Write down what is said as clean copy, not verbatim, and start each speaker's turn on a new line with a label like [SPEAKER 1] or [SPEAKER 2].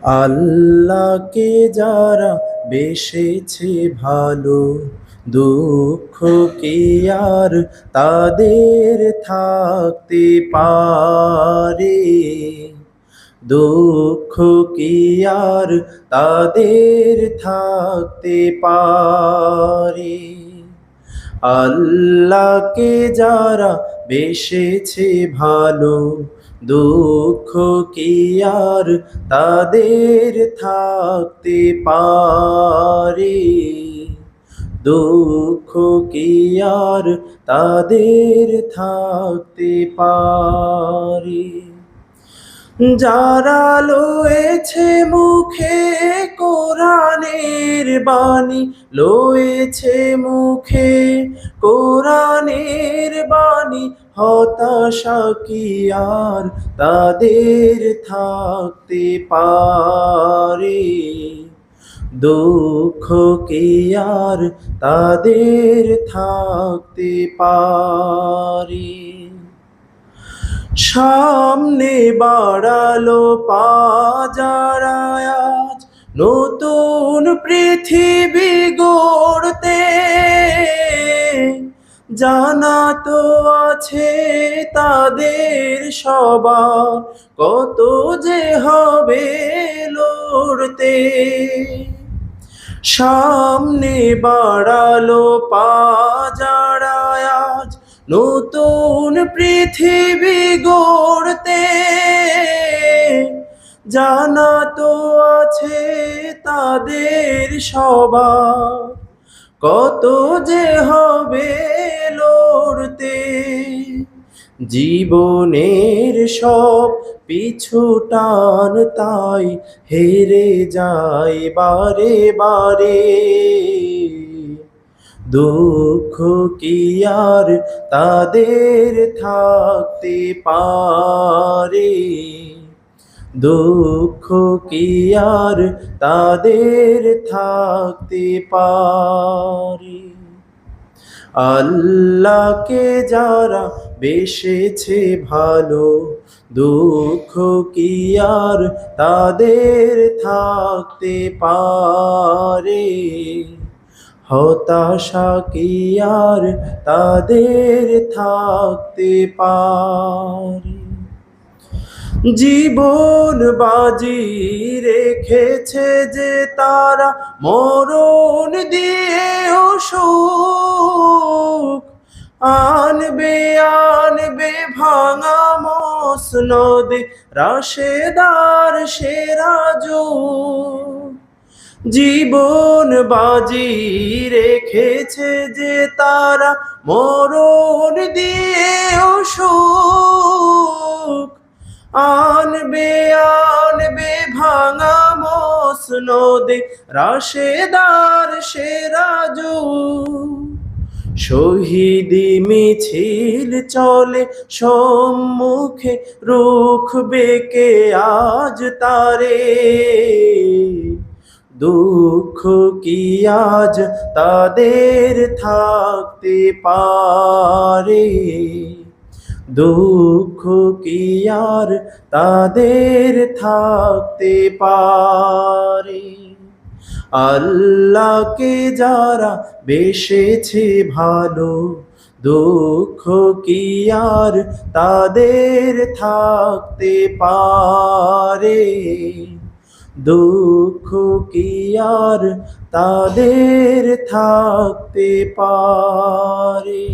[SPEAKER 1] আল্লাহকে যারা বেসেছে ভালো, দুঃখ কি আর তাদের থাকতে পারে? দুঃখ কি আর তাদের থাকতে পারে? আল্লাহকে যারা বেসেছে ভালো, দুঃখ কি আর তাদের থাকতে পারে? দুঃখ কি আর তাদের থাকতে পারে? যারা লয়েছে মুখে কোরআনের বাণী, লয়েছে মুখে কোরআনের বাণী, হতাশা কি আর তাদের থাকতে পারে? দুঃখ কি আর তাদের থাকতে পারে? সামনে বাড়ালো পা যারা আজ নতুন পৃথিবী গড়তে, জানা তো আছে তাদের সবার কত যে হবে লড়তে। সামনে বাড়ালো পা যারা আজ নতুন পৃথিবী গড়তে, জানা তো আছে তাদের সবার কত যে হবে লড়তে। জীবনের সব পিছু টান তাই হেরে যায় বারে বারে। দুঃখ কি আর তাদের থাকতে পারে? দুঃখ কি আর তাদের থাকতে পারে? আল্লাহকে যারা বেসেছে ভালো, দুঃখ কি আর তাদের থাকতে পারে? হতাশা কি আর তাদের থাকতে পারে? জীবন বাজি রেখেছে যে তারা, মরণ দিয়েও সুখ আনবে আনবে ভাঙা মসনদে রাশেদার সেরা যুগ। জীবন বাজি রেখেছে যে তারা, মরণ দিয়েও সুখ আনবে আনবে ভাঙা মসনদে রাশেদার সেরা যুগ। শহীদি মিছিল চলে সম্মুখে, রুখবে কে আজ তারে? দুঃখ কি আজ তাদের থাকতে পারে? দুঃখ কি আর তাদের থাকতে পারে? আল্লাহকে যারা বেসেছে ভালো, দুঃখ কি আর তাদের থাকতে পারে? দুঃখ কি আর তাদের থাকতে পারে?